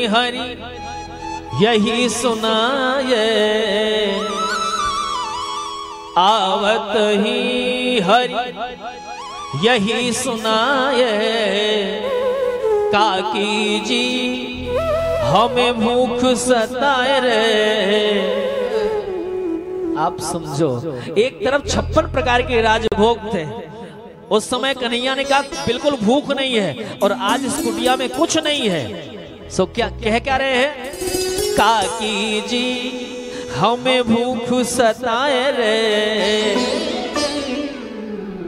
हरि यही सुनाए, आवत ही हरि यही सुनाए, काकी जी हमें भूख सताए रे। आप समझो, एक तरफ 56 प्रकार के राजभोग थे। उस समय कन्हैया ने कहा बिल्कुल भूख नहीं है, और आज इस कुटिया में कुछ नहीं है। सो क्या कह रहे हैं? काकी जी हमें भूख सताए रे,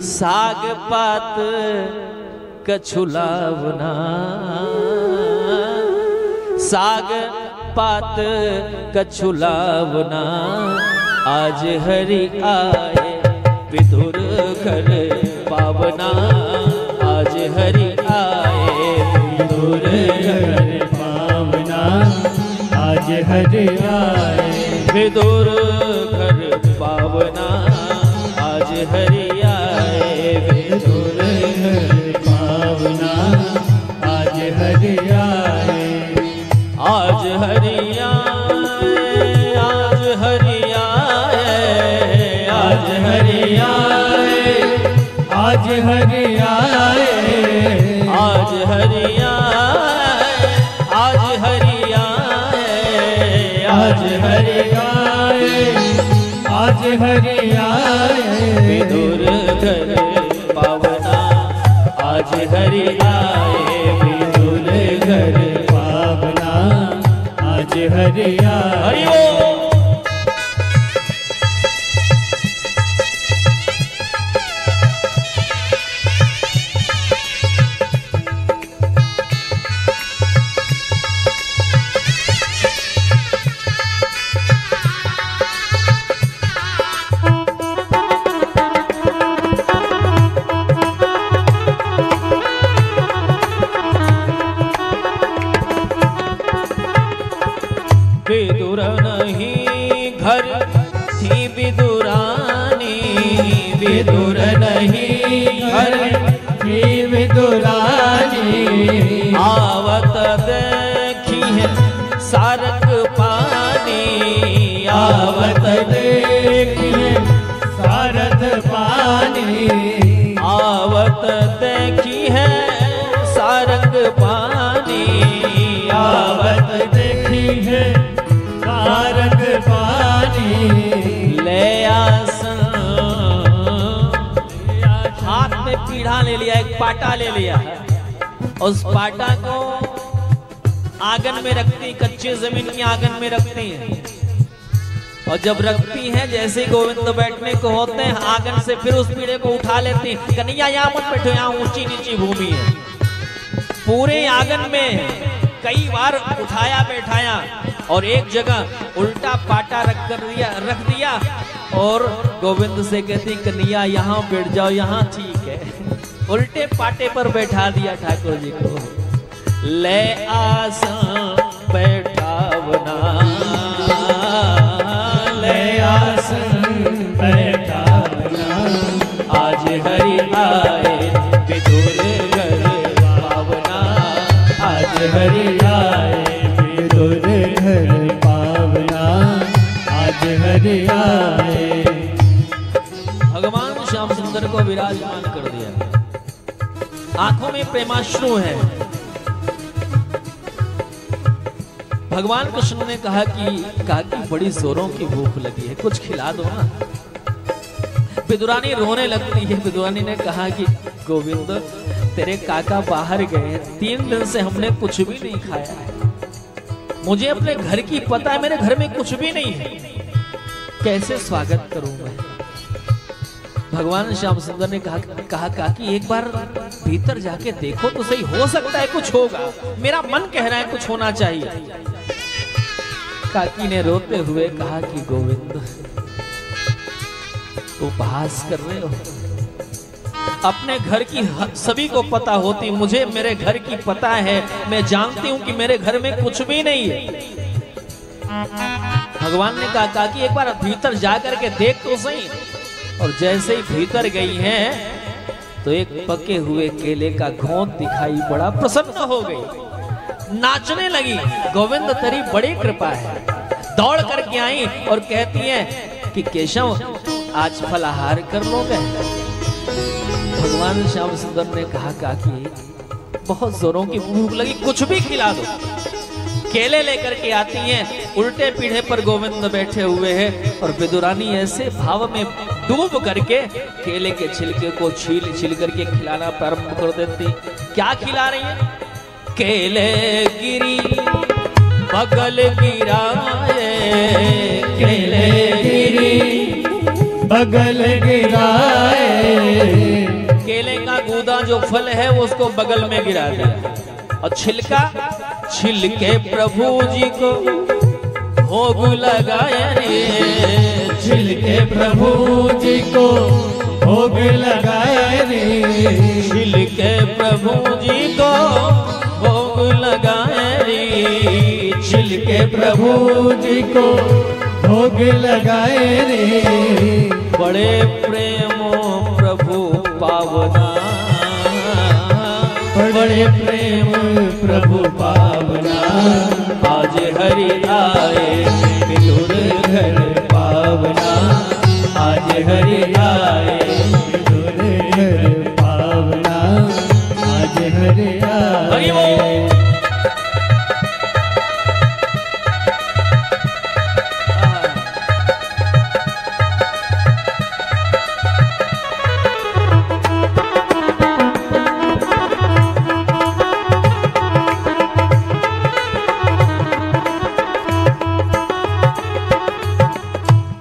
साग पात कछुलावना, साग पात कछुलावना, आज हरि आए विदुर घर पावना, आज हरि आए विदुर घर पावना, आज हरि आए विदुर घर पावना, आज हरि आए विदुर घर पावना, आज हरि आए, आज हरि आए, आज हरि आए, आज हरि आए, आज हरि आए, आज हरि आए, आज हरि आए, आज हरि आए, आज हरि आए विदुर घर पावना, आज हरि आए विदुर घर पावना, आज हरि आए। विदुर नहीं घर थी विदुरानी, विदुर नहीं घर थी विदुरानी, आवत देखी है सारक पानी, आवत देखी है सारथ पानी, आवत देखी है सारंग पानी, आवत देखी है सारंग पानी, ले आसन, हाथ में पीढ़ा ले लिया, एक पाटा ले लिया, उस पाटा को आंगन में रखती, कच्ची जमीन की आंगन में रखती है, और जब रखती हैं जैसे ही गोविंद बैठने को होते हैं आंगन से फिर उस पीढ़े को उठा लेती हैं। कन्हैया यहाँ मत बैठो, यहाँ ऊंची नीची भूमि है। पूरे आंगन में कई बार उठाया बैठाया और एक जगह उल्टा पाटा रख दिया और गोविंद से कहती कन्हैया यहाँ बैठ जाओ, यहाँ ठीक है। उल्टे पाटे पर बैठा दिया ठाकुर जी को। ले आसन बैठावना, ले आसन बैठावना, आज हरि आए विदुर घर पावना, आज हरि आए विदुर घर पावना, आज हरि आए। भगवान श्याम सुंदर को विराजमान कर दिया, आंखों में प्रेमाश्रु है। भगवान कृष्ण ने कहा कि बड़ी जोरों की भूख लगी है, कुछ खिला दो ना। विदुरानी रोने लगती है। विदुरानी ने कहा कि गोविंद तेरे काका बाहर गए, 3 दिन से हमने कुछ भी नहीं खाया है। मुझे अपने घर की पता है, मेरे घर में कुछ भी नहीं है, कैसे स्वागत करूं मैं। भगवान श्याम सुंदर ने कहा काकी एक बार भीतर जाके देखो तो सही, हो सकता है कुछ होगा, मेरा मन कह रहा है कुछ होना चाहिए। काकी ने रोते हुए कहा कि गोविंद उपहास कर रहे हो, अपने घर की सभी को पता होती, मुझे मेरे घर की पता है, मैं जानती हूं कि मेरे घर में कुछ भी नहीं है। भगवान ने कहा कि एक बार भीतर जाकर के देख तो सही। और जैसे ही भीतर गई हैं तो एक पके हुए केले का घोंट दिखाई पड़ा, प्रसन्न हो गई। नाचने लगी। गोविंद तेरी बड़ी कृपा है। दौड़ करके आई और कहती है कि केशव आज फलाहार कर लोगे? भगवान श्याम सुंदर ने कहा काकी बहुत जोरों की भूख लगी, कुछ भी खिला दो। केले लेकर के आती हैं, उल्टे पीढ़े पर गोविंद बैठे हुए हैं और विदुरानी ऐसे भाव में डूब करके केले के छिलके को छील छील करके खिलाना प्रारंभ कर देती। क्या खिला रही है? केले गिरी बगल गिराए, केले गिरी बगल गिराए। केले का गूदा जो फल है वो उसको बगल में गिरा दिया और छिलका छिलके प्रभु जी को भोग लगाया रे। छिलके प्रभु जी को भोग लगाया रे। छिलके प्रभु जी को भोग लगाया रे। छिलके प्रभु जी को भोग लगाए रे। बड़े प्रेमो प्रभु पावना, बड़े प्रेम प्रभु पावना। आज हरि आए विदुर घर पावना, आज हरि आए विदुर घर पावना। आज हरि आए।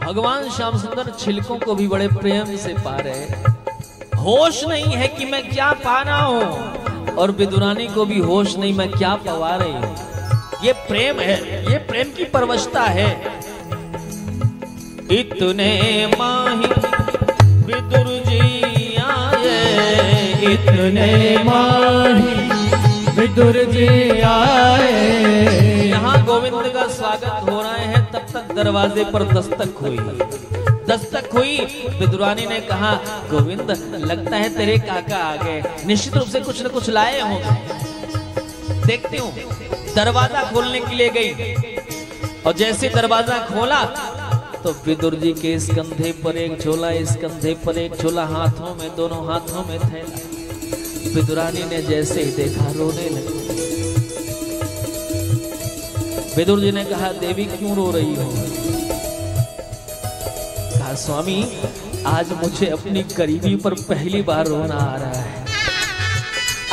भगवान श्याम सुंदर छिलकों को भी बड़े प्रेम से पा रहे। होश नहीं है कि मैं क्या पा रहा हूं और विदुरानी को भी होश नहीं मैं क्या पवा रही हूं। ये प्रेम है, ये प्रेम की परवशता है। इतने माही विदुर जी आए, इतने माही विदुर जी आए। यहाँ गोविंद का स्वागत हो रहा है, तब तक दरवाजे पर दस्तक हुई। दस्तक हुई, विदुरानी ने कहा गोविंद लगता है तेरे काका आ गए, निश्चित रूप से कुछ न कुछ लाए होंगे। देखती हूँ। दरवाजा खोलने के लिए गई और जैसे दरवाजा खोला तो विदुर जी के इस कंधे पर एक झोला, इस कंधे पर एक झोला, हाथों में, दोनों हाथों में थैला। विदुरानी ने जैसे ही देखा रोने लगी। विदुर जी ने कहा देवी क्यों रो रही हो? कहा स्वामी आज मुझे अपनी गरीबी पर पहली बार रोना आ रहा है।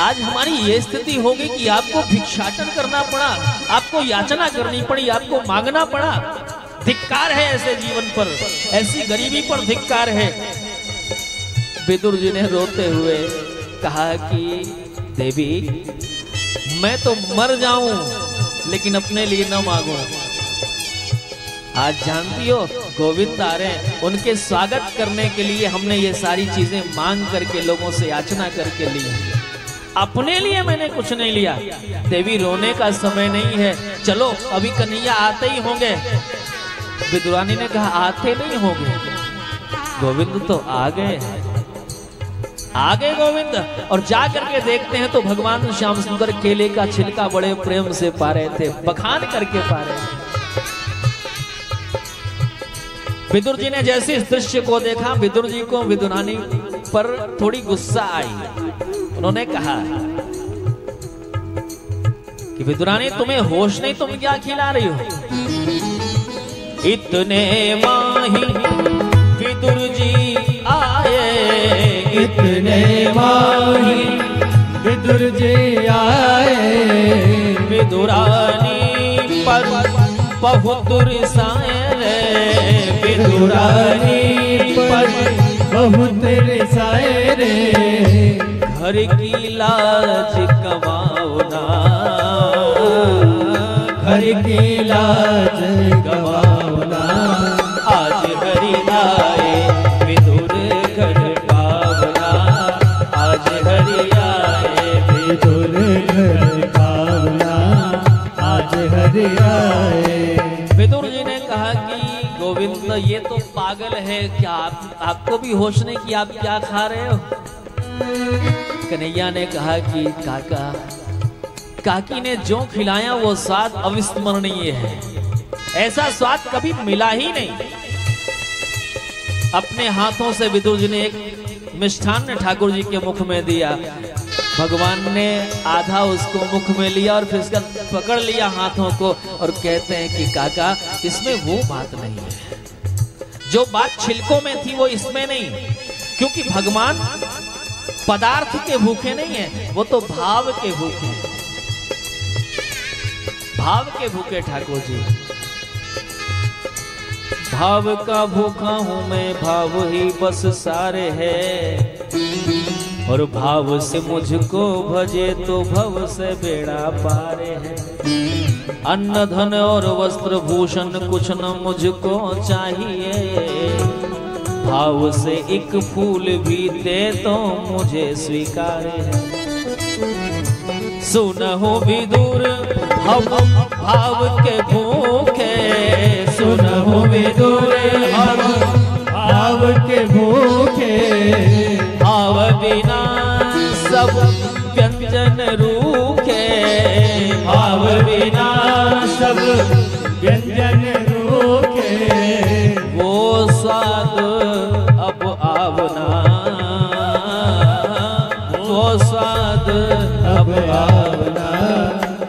आज हमारी ये स्थिति हो गई कि आपको भिक्षाटन करना पड़ा, आपको याचना करनी पड़ी, आपको मांगना पड़ा। धिक्कार है ऐसे जीवन पर, ऐसी गरीबी पर धिक्कार है। विदुर जी ने रोते हुए कहा कि देवी मैं तो मर जाऊं लेकिन अपने लिए न मांगू। आज जानती हो गोविंद आ रहे हैं, उनके स्वागत करने के लिए हमने ये सारी चीजें मांग करके लोगों से याचना करके ली। अपने लिए मैंने कुछ नहीं लिया। देवी रोने का समय नहीं है, चलो अभी कन्हैया आते ही होंगे। विदुरानी ने कहा आते नहीं होंगे, गोविंद तो आ गए, आ गए गोविंद। और जा करके देखते हैं तो भगवान श्याम सुंदर केले का छिलका बड़े प्रेम से पा रहे थे, बखान करके पा रहे थे। विदुर जी ने जैसे इस दृश्य को देखा, विदुर जी को विदुरानी पर थोड़ी गुस्सा आई। उन्होंने कहा कि विदुरानी तुम्हें होश नहीं, तुम क्या खिला रही हो? इतने माही विदुर जी आए, इतने माही विदुर जी आए। विदुरानी पर बहुत रिसाए रे, विदुरानी पर बहुत रिसाए रे। घर की लाज गवाओना, घर की लाज गवाओना। आज हरि आए विदुर घर पावना, आज हरि आए विदुर घर पावना, आज हरि आए। विदुर जी ने कहा कि गोविंद ये तो पागल है, क्या आपको भी होश नहीं कि आप क्या खा रहे हो? कन्हैया ने कहा कि काका काकी ने जो खिलाया वो स्वाद अविस्मरणीय है, ऐसा स्वाद कभी मिला ही नहीं। अपने हाथों से विदुर जी ने एक मिष्ठान ठाकुर जी के मुख में दिया, भगवान ने आधा उसको मुख में लिया और फिर उसका पकड़ लिया हाथों को और कहते हैं कि काका इसमें वो बात नहीं है, जो बात छिलकों में थी वो इसमें नहीं, क्योंकि भगवान पदार्थ के भूखे नहीं है, वो तो भाव के भूखे हैं, भाव के भूखे ठाकुर जी। भाव का भूखा हूं मैं, भाव ही बस सारे है, और भाव से मुझको भजे तो भव से बेड़ा पारे है। अन्न धन और वस्त्र भूषण कुछ न मुझको चाहिए, भाव से एक फूल भी दे तो मुझे स्वीकार है। सुनहो विदुर हम भाव के भूखे, सुनहो विदुर हम भाव के भूखे, भाव बिना सब व्यंजन रूखे, भाव बिना सब व्यंजन रूखे, वो स्वाद अब आवना, वो स्वाद अब आवना।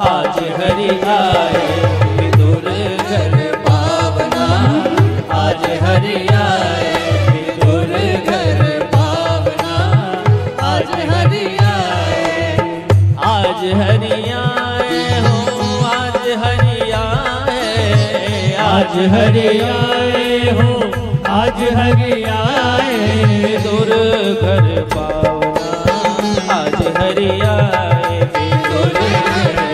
आज हरि आए विदुर घर पावना, आज हरि आए विदुर घर पावना, आज हरि आए, आज हरि आए हो, आज हरि आए, आज हरि आए हो, आज हरि आए विदुर घर पावना, आज हरि आए विदुर घर